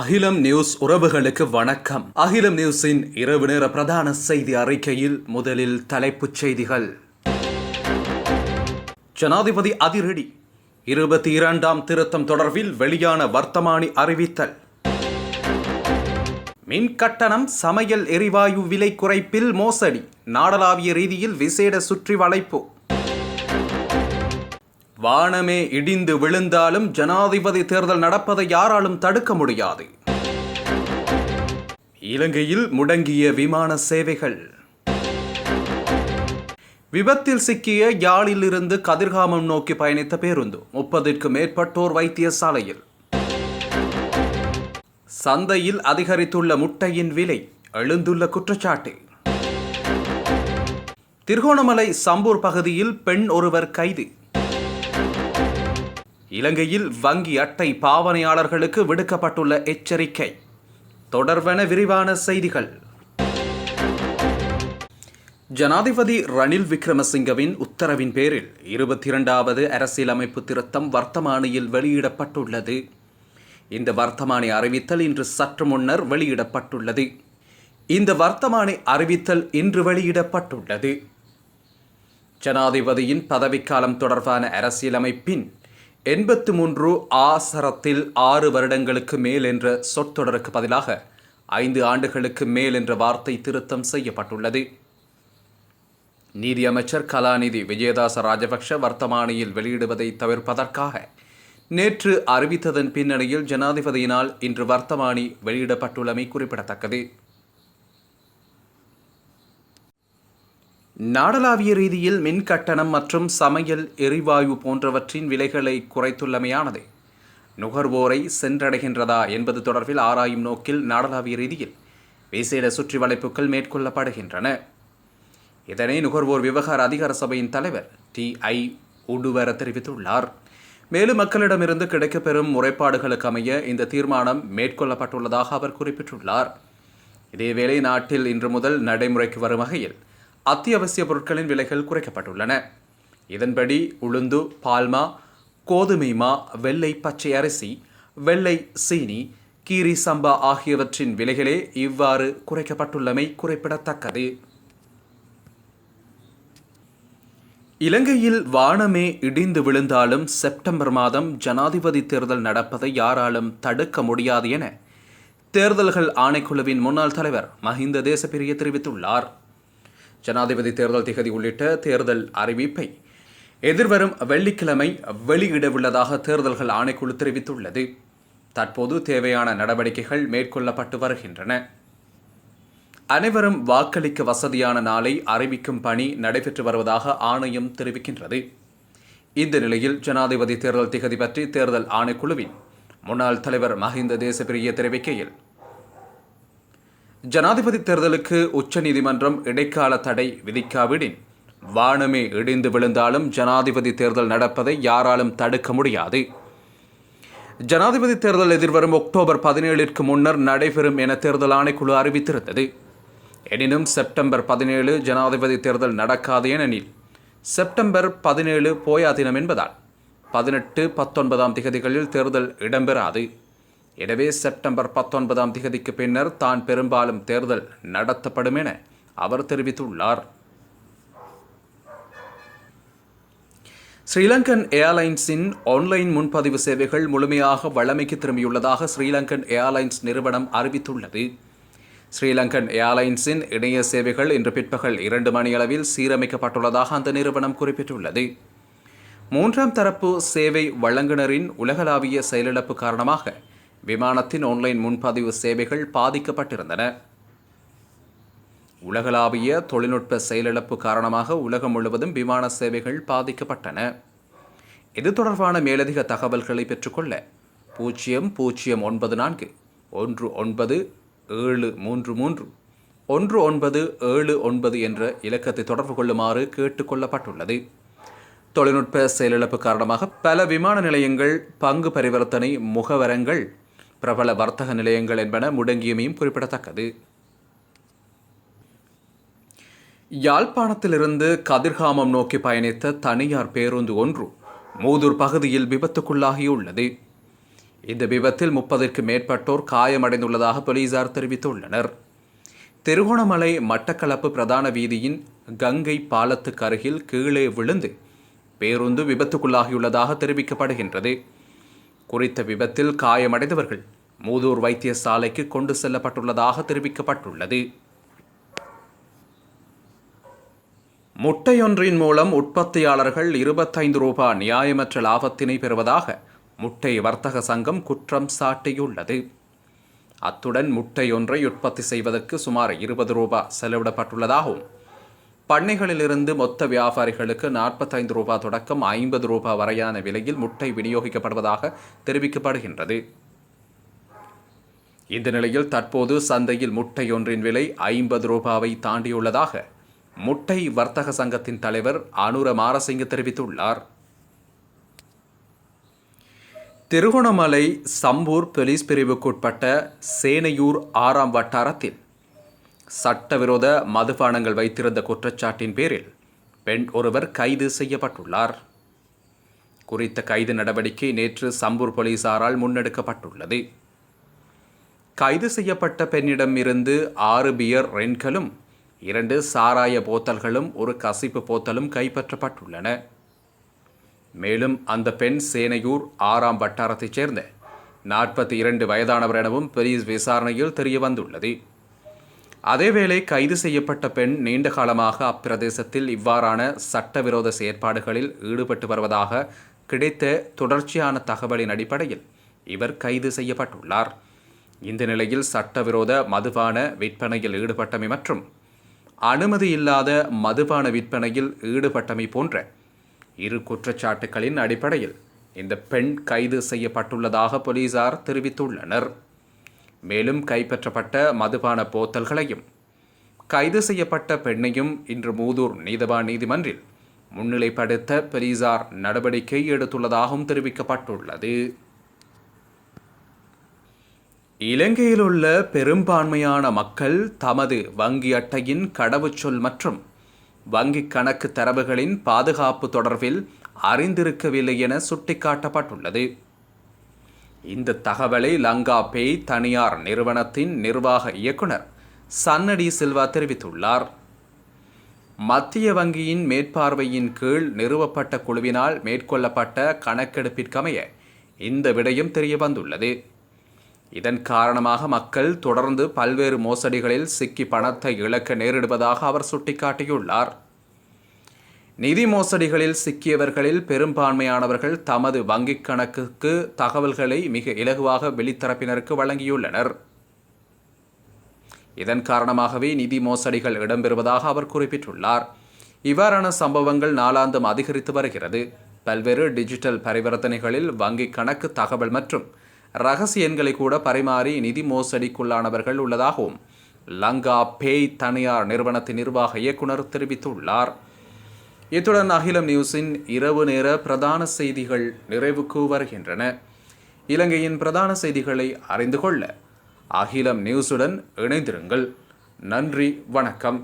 அகிலம் நியூஸ் உறவுகளுக்கு வணக்கம். அகிலம் நியூஸின் இரவு நேர பிரதான செய்தி அறிக்கையில் முதலில் தலைப்புச் செய்திகள். ஜனாதிபதி அதிரடி 22ஆம் திருத்தம் தொடர்பில் வெளியான வர்த்தமானி அறிவித்தல். மின் கட்டணம், சமையல் எரிவாயு விலை குறைப்பில் மோசடி, நாடளாவிய ரீதியில் விசேட சுற்றி வளைப்பு. வானமே இடிந்து விழுந்தாலும் ஜனாதிபதி தேர்தல் நடப்பதை யாராலும் தடுக்க முடியாது. இலங்கையில் முடங்கிய விமான சேவைகள். விபத்தில் சிக்கிய யாழில் இருந்து கதிர்காமம் நோக்கி பயணித்த பேருந்து 30க்கும் மேற்பட்டோர் வைத்தியசாலையில். சந்தையில் அதிகரித்துள்ள முட்டையின் விலை, எழுந்துள்ள குற்றச்சாட்டு. திருகோணமலை சம்பூர் பகுதியில் பெண் ஒருவர் கைது. இலங்கையில் வங்கி அட்டை பாவனையாளர்களுக்கு விடுக்கப்பட்டுள்ள எச்சரிக்கை. தொடர்வன விரிவான செய்திகள். ஜனாதிபதி ரணில் விக்ரமசிங்கவின் உத்தரவின் பேரில் 22வது அரசியலமைப்பு திருத்தம் வர்த்தமானியில் வெளியிடப்பட்டுள்ளது. இந்த வர்த்தமானி அறிவித்தல் இன்று சற்று முன்னர் வெளியிடப்பட்டுள்ளது. இந்த வர்த்தமானி அறிவித்தல் இன்று வெளியிடப்பட்டுள்ளது. ஜனாதிபதியின் பதவிக்காலம் தொடர்பான அரசியலமைப்பின் 83 ஆசரத்தில் 6 வருடங்களுக்கு மேல் என்ற சொற்றொடருக்கு பதிலாக 5 ஆண்டுகளுக்கு மேல் என்ற வார்த்தை திருத்தம் செய்யப்பட்டுள்ளது. நீதியமைச்சர் கலாநிதி விஜயதாச ராஜபக்ஷ வர்த்தமானியில் வெளியிடுவதை தவிர்ப்பதற்காக நேற்று அறிவித்ததன் பின்னணியில் ஜனாதிபதியினால் இன்று வர்த்தமானி வெளியிடப்பட்டுள்ளமை குறிப்பிடத்தக்கது. நாடளாவிய ரீதியில் மின் கட்டணம் மற்றும் சமையல் எரிவாயு போன்றவற்றின் விலைகளை குறைத்துள்ளமையானது நுகர்வோரை சென்றடைகின்றதா என்பது தொடர்பில் ஆராயும் நோக்கில் நாடளாவிய ரீதியில் விசேட சுற்றி வளைப்புகள் மேற்கொள்ளப்படுகின்றன. இதனை நுகர்வோர் விவகார அதிகார சபையின் தலைவர் TI உடுவர தெரிவித்துள்ளார். மேலும் மக்களிடமிருந்து கிடைக்கப்பெறும் முறைப்பாடுகளுக்கு அமைய இந்த தீர்மானம் மேற்கொள்ளப்பட்டுள்ளதாக அவர் குறிப்பிட்டுள்ளார். இதேவேளை நாட்டில் இன்று முதல் நடைமுறைக்கு வரும் வகையில் அத்தியாவசிய பொருட்களின் விலைகள் குறைக்கப்பட்டுள்ளன. இதன்படி உளுந்து, பால்மா, கோதுமை மா, வெள்ளை பச்சை அரிசி, வெள்ளை சீனி, கீரி சம்பா ஆகியவற்றின் விலைகளே இவ்வாறு குறைக்கப்பட்டுள்ளமை குறிப்பிடத்தக்கது. இலங்கையில் வானமே இடிந்து விழுந்தாலும் செப்டம்பர் மாதம் ஜனாதிபதி தேர்தல் நடப்பதை யாராலும் தடுக்க முடியாது என தேர்தல்கள் ஆணைக்குழுவின் முன்னாள் தலைவர் மஹிந்த தேசப்பிரிய தெரிவித்துள்ளார். ஜனாதிபதி தேர்தல் திகதி உள்ளிட்ட தேர்தல் அறிவிப்பை எதிர்வரும் வெள்ளிக்கிழமை வெளியிடவுள்ளதாக தேர்தல்கள் ஆணைக்குழு தெரிவித்துள்ளது. தற்போது தேவையான நடவடிக்கைகள் மேற்கொள்ளப்பட்டு வருகின்றன. அனைவரும் வாக்களிக்க வசதியான நாளை அறிவிக்கும் பணி நடைபெற்று வருவதாக ஆணையம் தெரிவிக்கின்றது. இந்த நிலையில் ஜனாதிபதி தேர்தல் திகதி பற்றி தேர்தல் ஆணைக்குழுவின் முன்னாள் தலைவர் மஹிந்த தேசப்பிரிய தெரிவிக்கையில், ஜனாதிபதி தேர்தலுக்கு உச்சநீதிமன்றம் இடைக்கால தடை விதிக்காவிடின் வானமே இடிந்து விழுந்தாலும் ஜனாதிபதி தேர்தல் நடப்பதை யாராலும் தடுக்க முடியாது. ஜனாதிபதி தேர்தல் எதிர்வரும் அக்டோபர் 17ற்கு முன்னர் நடைபெறும் என தேர்தல் ஆணைக்குழு அறிவித்திருந்தது. எனினும் செப்டம்பர் 17 ஜனாதிபதி தேர்தல் நடக்காது ஏனெனில் செப்டம்பர் 17 போயா தினம் என்பதால் 18, 19ஆம் திகதிகளில் தேர்தல் இடம்பெறாது. எனவே செப்டம்பர் 19ஆம் திகதிக்கு பின்னர் தான் பெரும்பாலும் தேர்தல் நடத்தப்படும் என அவர் தெரிவித்துள்ளார். ஸ்ரீலங்கன் ஏர்லைன்ஸின் ஆன்லைன் முன்பதிவு சேவைகள் முழுமையாக வழமைக்கு திரும்பியுள்ளதாக ஸ்ரீலங்கன் ஏர்லைன்ஸ் நிறுவனம் அறிவித்துள்ளது. ஸ்ரீலங்கன் ஏர்லைன்ஸின் இணைய சேவைகள் இன்று பிற்பகல் 2 மணியளவில் சீரமைக்கப்பட்டுள்ளதாக அந்த நிறுவனம் குறிப்பிட்டுள்ளது. 3ஆம் தரப்பு சேவை வழங்குனரின் உலகளாவிய செயலிழப்பு காரணமாக விமானத்தின் ஆன்லைன் முன்பதிவு சேவைகள் பாதிக்கப்பட்டிருந்தன. உலகளாவிய தொழில்நுட்ப செயலிழப்பு காரணமாக உலகம் முழுவதும் விமான சேவைகள் பாதிக்கப்பட்டன. இது தொடர்பான மேலதிக தகவல்களை பெற்றுக்கொள்ள 0094 19 733 1979 என்ற இலக்கத்தை தொடர்பு கொள்ளுமாறு கேட்டுக்கொள்ளப்பட்டுள்ளது. தொழில்நுட்ப செயலிழப்பு காரணமாக பல விமான நிலையங்கள், பங்கு பரிவர்த்தனை முகவரங்கள், பிரபல வர்த்தக நிலையங்கள் என்பன முடங்கியமையும் குறிப்பிடத்தக்கது. யாழ்ப்பாணத்திலிருந்து கதிர்காமம் நோக்கி பயணித்த தனியார் பேருந்து ஒன்று மூதூர் பகுதியில் விபத்துக்குள்ளாகியுள்ளது. இந்த விபத்தில் 30க்கும் மேற்பட்டோர் காயமடைந்துள்ளதாக போலீசார் தெரிவித்துள்ளனர். திருகோணமலை மட்டக்களப்பு பிரதான வீதியின் கங்கை பாலத்துக்கு அருகில் கீழே விழுந்து பேருந்து விபத்துக்குள்ளாகியுள்ளதாக தெரிவிக்கப்படுகின்றது. குறித்த விபத்தில் காயமடைந்தவர்கள் மூதூர் வைத்தியசாலைக்கு கொண்டு செல்லப்பட்டுள்ளதாக தெரிவிக்கப்பட்டுள்ளது. முட்டையொன்றின் மூலம் உற்பத்தியாளர்கள் ரூபாய் 25 நியாயமற்ற லாபத்தினை பெறுவதாக முட்டை வர்த்தக சங்கம் குற்றம் சாட்டியுள்ளது. அத்துடன் முட்டையொன்றை உற்பத்தி செய்வதற்கு சுமார் ரூபாய் 20 செலவிடப்பட்டுள்ளதாகவும் பண்ணைகளிலிருந்து மொத்த வியாபாரிகளுக்கு ரூபாய் 45 தொடக்கம் ரூபாய் 50 வரையான விலையில் முட்டை விநியோகிக்கப்படுவதாக தெரிவிக்கப்படுகின்றது. இந்த நிலையில் தற்போது சந்தையில் முட்டையொன்றின் விலை ரூபாயை தாண்டியுள்ளதாக முட்டை வர்த்தக சங்கத்தின் தலைவர் அனுர மாரசிங்க தெரிவித்துள்ளார். திருகோணமலை சம்பூர் போலீஸ் பிரிவுக்குட்பட்ட சேனையூர் 6ஆம் வட்டாரத்தில் சட்டவிரோத மதுபானங்கள் வைத்திருந்த குற்றச்சாட்டின் பேரில் பெண் ஒருவர் கைது செய்யப்பட்டுள்ளார். குறித்த கைது நடவடிக்கை நேற்று சம்பூர் போலீசாரால் முன்னெடுக்கப்பட்டுள்ளது. கைது செய்யப்பட்ட பெண்ணிடம் இருந்து 6 பியர் ரென்களும் 2 சாராய போத்தல்களும் 1 கசிப்பு போத்தலும் கைப்பற்றப்பட்டுள்ளன. மேலும் அந்த பெண் சேனையூர் 6ஆம் வட்டாரத்தைச் சேர்ந்த 42 வயதானவர் எனவும் போலீஸ் விசாரணையில் தெரியவந்துள்ளது. அதேவேளை கைது செய்யப்பட்ட பெண் நீண்ட காலமாக அப்பிரதேசத்தில் இவ்வாறான சட்டவிரோத செயற்பாடுகளில் ஈடுபட்டு வருவதாக கிடைத்த தொடர்ச்சியான தகவலின் அடிப்படையில் இவர் கைது செய்யப்பட்டுள்ளார். இந்த நிலையில் சட்டவிரோத மதுபான விற்பனையில் ஈடுபட்டமை மற்றும் அனுமதி இல்லாத மதுபான விற்பனையில் ஈடுபட்டமை போன்ற 2 குற்றச்சாட்டுகளின் அடிப்படையில் இந்த பெண் கைது செய்யப்பட்டுள்ளதாக போலீசார் தெரிவித்துள்ளனர். மேலும் கைப்பற்றப்பட்ட மதுபான போத்தல்களையும் கைது செய்யப்பட்ட பெண்ணையும் இன்று மூதூர் நீதவான் நீதிமன்றில் முன்னிலைப்படுத்த போலீசார் நடவடிக்கை எடுத்துள்ளதாகவும் தெரிவிக்கப்பட்டுள்ளது. இலங்கையில் உள்ள பெரும்பான்மையான மக்கள் தமது வங்கி அட்டையின் கடவுச்சொல் மற்றும் வங்கிக் கணக்கு தரவுகளின் பாதுகாப்பு தொடர்பில் அறிந்திருக்கவில்லை என சுட்டிக்காட்டப்பட்டுள்ளது. இந்த தகவலை லங்கா பே தனியார் நிறுவனத்தின் நிர்வாக இயக்குனர் சன்னடி சில்வா தெரிவித்துள்ளார். மத்திய வங்கியின் மேற்பார்வையின் கீழ் நிறுவப்பட்ட குழுவினால் மேற்கொள்ளப்பட்ட கணக்கெடுப்பிற்கமைய இந்த விடயம் தெரியவந்துள்ளது. இதன் காரணமாக மக்கள் தொடர்ந்து பல்வேறு மோசடிகளில் சிக்கி பணத்தை இழக்க நேரிடுவதாக அவர் சுட்டிக்காட்டியுள்ளார். நிதி மோசடிகளில் சிக்கியவர்களில் பெரும்பான்மையானவர்கள் தமது வங்கிக் கணக்குக்கு தகவல்களை மிக இலகுவாக வெளித்தரப்பினருக்கு வழங்கியுள்ளனர். இதன் காரணமாகவே நிதி மோசடிகள் இடம்பெறுவதாக அவர் குறிப்பிட்டுள்ளார். இவ்வாறான சம்பவங்கள் நாளாந்தம் அதிகரித்து வருகிறது. பல்வேறு டிஜிட்டல் பரிவர்த்தனைகளில் வங்கிக் கணக்கு தகவல் மற்றும் ரகசிய எண்களை கூட பரிமாறி நிதி மோசடிக்குள்ளானவர்கள் உள்ளதாகவும் லங்கா பே தனியார் நிறுவனத்தின் நிர்வாக இயக்குனர் தெரிவித்துள்ளார். இத்துடன் அகிலம் நியூஸின் இரவு நேர பிரதான செய்திகள் நிறைவுக்கு வருகின்றன. இலங்கையின் பிரதான செய்திகளை அறிந்து கொள்ள அகிலம் நியூஸுடன் இணைந்திருங்கள். நன்றி, வணக்கம்.